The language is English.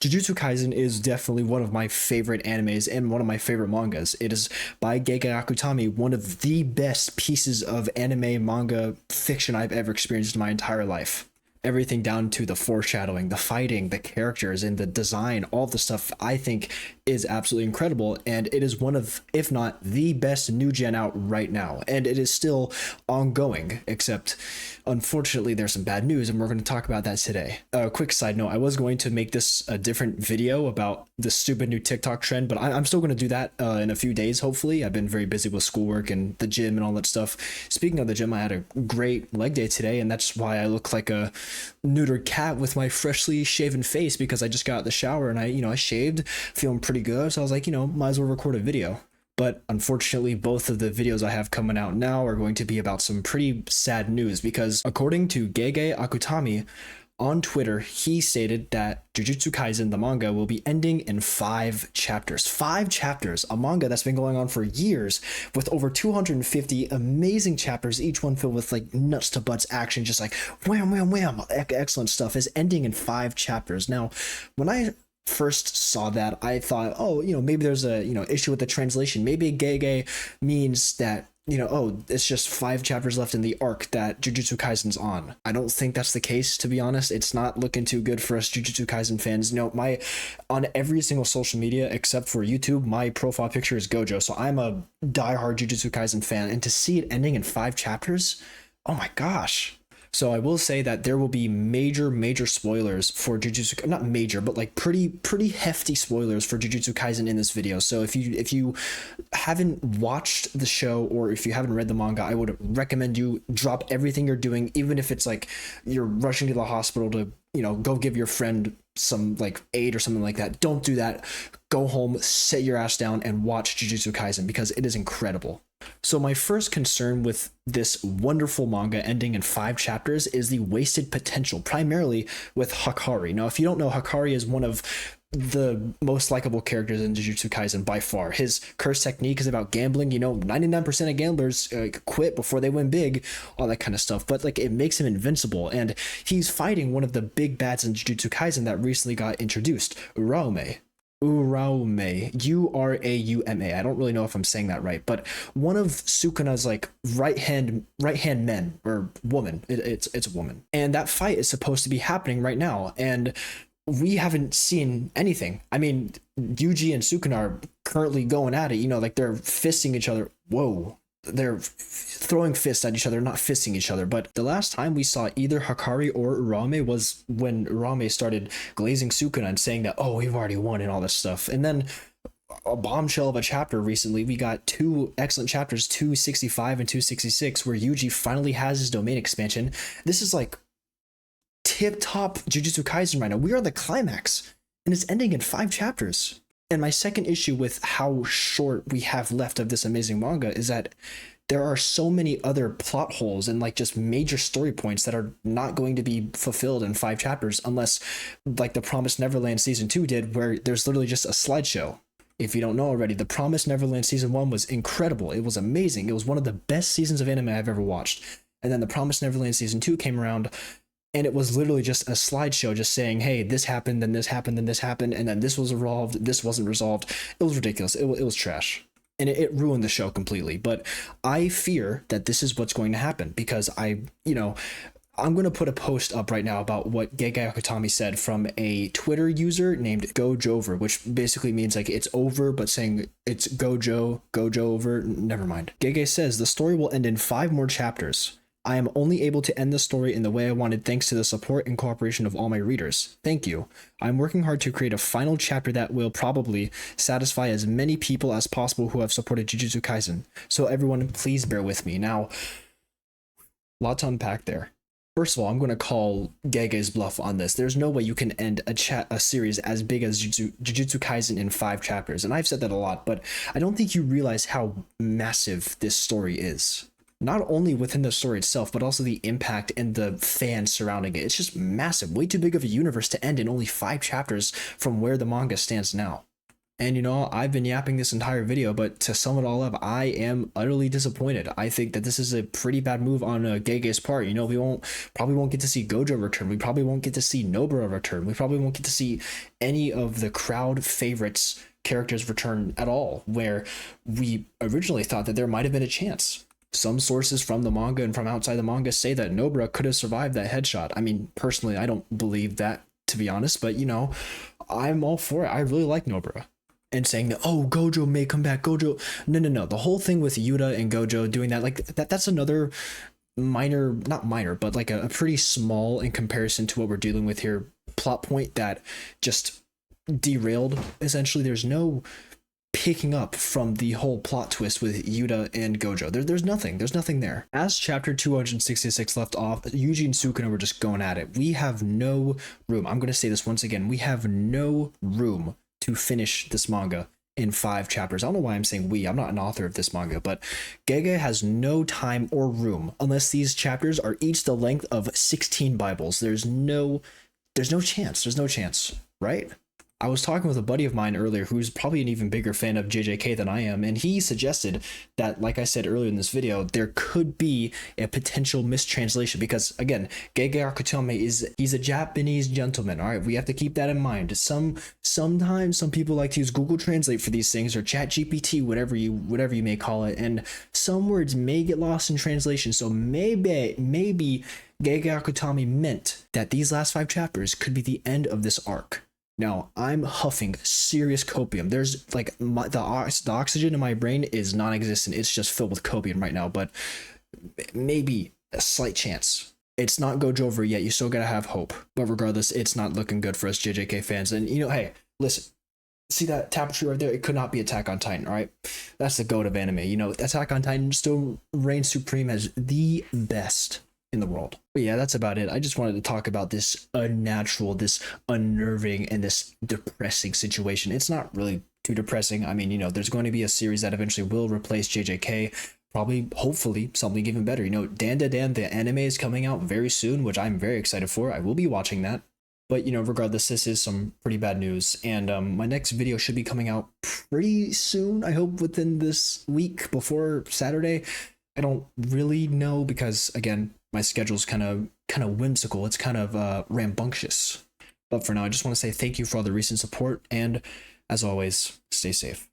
Jujutsu Kaisen is definitely one of my favorite animes and one of my favorite mangas. It is by Gege Akutami, one of the best pieces of anime manga fiction I've ever experienced in my entire life. Everything down to the foreshadowing, the fighting, the characters, and the design, all the stuff I think is absolutely incredible. And it is one of, if not the best new gen out right now. And it is still ongoing, except unfortunately there's some bad news, and we're going to talk about that today. A quick side note, I was going to make this a different video about the stupid new TikTok trend, but I'm still going to do that in a few days, hopefully. I've been very busy with schoolwork and the gym and all that stuff. Speaking of the gym, I had a great leg day today, and that's why I look like a neutered cat with my freshly shaven face, because I just got out of the shower and I shaved, feeling pretty good. So I was like, might as well record a video. But unfortunately, both of the videos I have coming out now are going to be about some pretty sad news, because according to Gege Akutami on Twitter, he stated that Jujutsu Kaisen, the manga, will be ending in 5 chapters. 5 chapters, a manga that's been going on for years with over 250 amazing chapters, each one filled with like nuts to butts action, just like wham, wham, wham, excellent stuff, is ending in 5 chapters. Now, when I first saw that, I thought, oh, maybe there's a issue with the translation. Maybe Gege means that oh, it's just 5 chapters left in the arc that Jujutsu Kaisen's on. I don't think that's the case, to be honest. It's not looking too good for us Jujutsu Kaisen fans. On every single social media except for YouTube, my profile picture is Gojo, so I'm a diehard Jujutsu Kaisen fan, and to see it ending in 5 chapters, oh my gosh. So I will say that there will be major spoilers for Jujutsu, not major, but like pretty hefty spoilers for Jujutsu Kaisen in this video. So if you haven't watched the show, or if you haven't read the manga, I would recommend you drop everything you're doing, even if it's like you're rushing to the hospital to go give your friend some like aid or something like that. Don't do that. Go home, sit your ass down, and watch Jujutsu Kaisen, because it is incredible. So my first concern with this wonderful manga ending in 5 chapters is the wasted potential, primarily with Hakari. Now, if you don't know, Hakari is one of the most likable characters in Jujutsu Kaisen by far. His curse technique is about gambling. 99% of gamblers quit before they win big, all that kind of stuff. But like, it makes him invincible, and he's fighting one of the big bads in Jujutsu Kaisen that recently got introduced, Uraume. Urauma. I don't really know if I'm saying that right, but one of Sukuna's like right hand men, or woman. It's a woman, and that fight is supposed to be happening right now, and we haven't seen anything. I mean, Yuji and Sukuna are currently going at it. Like they're fisting each other. Whoa. They're throwing fists at each other, not fisting each other. But the last time we saw either Hakari or Uraume was when Uraume started glazing Sukuna and saying that, oh, we've already won and all this stuff. And then a bombshell of a chapter recently, we got 2 excellent chapters, 265 and 266, where Yuji finally has his domain expansion. This is like tip-top Jujutsu Kaisen right now. We are the climax, and it's ending in 5 chapters. And my second issue with how short we have left of this amazing manga is that there are so many other plot holes and like just major story points that are not going to be fulfilled in 5 chapters, unless like The Promised Neverland Season 2 did, where there's literally just a slideshow. If you don't know already, The Promised Neverland Season 1 was incredible. It was amazing. It was one of the best seasons of anime I've ever watched. And then The Promised Neverland Season 2 came around, and it was literally just a slideshow just saying, hey, this happened, then this happened, then this happened, and then this was resolved, this wasn't resolved. It was ridiculous. It was trash. And it ruined the show completely. But I fear that this is what's going to happen, because I'm going to put a post up right now about what Gege Akutami said from a Twitter user named Gojover, which basically means like it's over, but saying it's Gojo over. Never mind. Gege says the story will end in 5 more chapters. I am only able to end the story in the way I wanted thanks to the support and cooperation of all my readers. Thank you. I'm working hard to create a final chapter that will probably satisfy as many people as possible who have supported Jujutsu Kaisen. So everyone, please bear with me. Now, a lot to unpack there. First of all, I'm going to call Gege's bluff on this. There's no way you can end a series as big as Jujutsu Kaisen in 5 chapters. And I've said that a lot, but I don't think you realize how massive this story is. Not only within the story itself, but also the impact and the fans surrounding it. It's just massive, way too big of a universe to end in only 5 chapters from where the manga stands now. And you know, I've been yapping this entire video, but to sum it all up, I am utterly disappointed. I think that this is a pretty bad move on Gege's part. You know, we probably won't get to see Gojo return. We probably won't get to see Nobara return. We probably won't get to see any of the crowd favorites characters return at all, where we originally thought that there might have been a chance. Some sources from the manga and from outside the manga say that Nobara could have survived that headshot. I mean, personally, I don't believe that, to be honest, but you know, I'm all for it. I really like Nobara. And saying that, oh, Gojo may come back, Gojo. No. The whole thing with Yuta and Gojo doing that, like that's another minor, not minor, but like a pretty small in comparison to what we're dealing with here, plot point that just derailed. Essentially, there's no picking up from the whole plot twist with Yuta and Gojo. There's nothing there. As chapter 266 left off, Yuji and Sukuna were just going at it. We have no room. I'm going to say this once again. We have no room to finish this manga in 5 chapters. I don't know why I'm saying we. I'm not an author of this manga, but Gege has no time or room unless these chapters are each the length of 16 Bibles. There's no chance. There's no chance, right? I was talking with a buddy of mine earlier who's probably an even bigger fan of JJK than I am, and he suggested that, like I said earlier in this video, there could be a potential mistranslation because, again, Gege Akutome he's a Japanese gentleman, all right? We have to keep that in mind. Sometimes some people like to use Google Translate for these things, or ChatGPT, whatever you may call it, and some words may get lost in translation, so maybe Gege Akutami meant that these last 5 chapters could be the end of this arc. Now, I'm huffing serious copium. There's like the oxygen in my brain is non-existent. It's just filled with copium right now, but maybe a slight chance. It's not Gojo over yet. You still gotta have hope. But regardless, it's not looking good for us JJK fans. And you know, hey, listen, see that tapestry right there? It could not be Attack on Titan, all right? That's the goat of anime. You know, Attack on Titan still reigns supreme as the best in the world. But yeah, that's about it. I just wanted to talk about this unnatural, this unnerving, and this depressing situation. It's not really too depressing. I mean, you know, there's going to be a series that eventually will replace JJK. Probably, hopefully, something even better. You know, Dan, the anime is coming out very soon, which I'm very excited for. I will be watching that. But, you know, regardless, this is some pretty bad news. And my next video should be coming out pretty soon. I hope within this week before Saturday. I don't really know because, again, my schedule's kind of whimsical. It's kind of rambunctious. But for now, I just want to say thank you for all the recent support. And as always, stay safe.